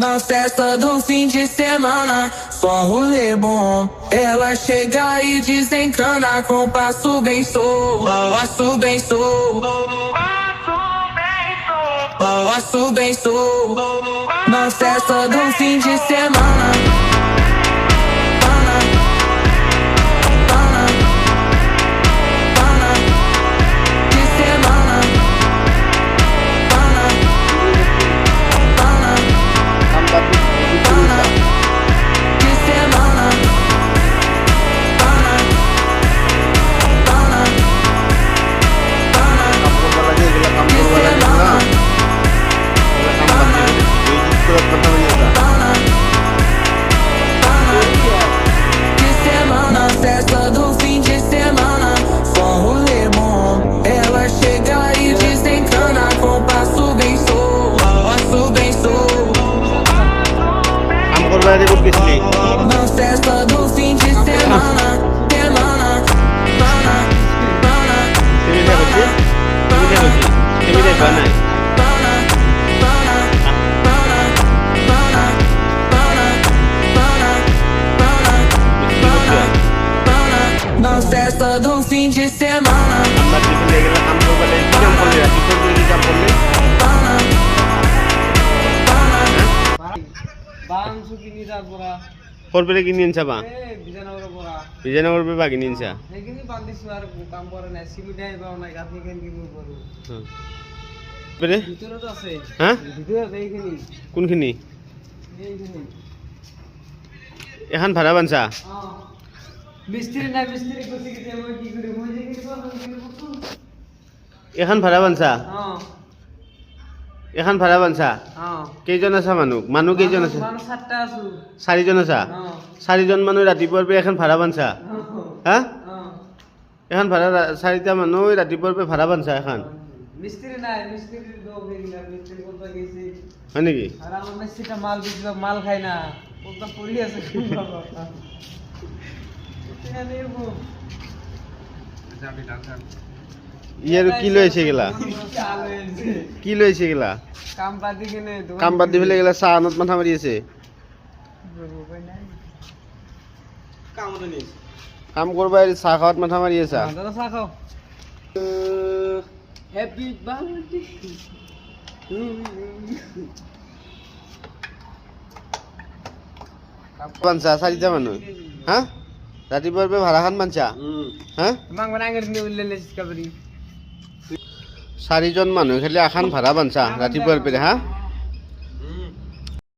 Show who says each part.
Speaker 1: Na festa do fim de semana, só rolê bom. Ela chega e desencana com passo bem solto, passo bem solto, passo bem solto. Na festa do fim de semana. Festa do fim de semana, só rolê bom. Ela chega e desencana com passo bem solto, passo bem solto. Na festa do fim de semana, semana, na festa do fim de semana.
Speaker 2: করবে কিনে আনছা বা বিজয়নগর বা কিনে আনছা হ্যাঁ কোনখিনি এখন ভাড়া বানছা এখন ভাড়া বানছা এখন ভাড়া বানছা কেইজন আছা মানুহ কেইজন আছে 4জন আছা 4জন মানুহ ৰাতিপুৱাৰ পৰা এখন ভাড়া বানছা হা এখন ভাড়া 4টা মানুহ ৰাতিপুৱাৰ পৰা ভাড়া বানছা এখন হয় নেকি ই আৰু কি লৈ আহিছে গেলা কি লৈ আহিছে গেলা কাম বাদ দি পেলাই গেলা চাহ আনত মাথা মাৰি আছে কাম কৰবা চাহ খাৱাত মাথা মাৰি আছা বানছা 4টা মানুহ হা ৰাতিপুৱাৰ পৰা ভাড়াখান বানছা হা 4জন মানুহ খালি এখন ভাড়া বানছা ৰাতিপুৱাৰ পৰা হা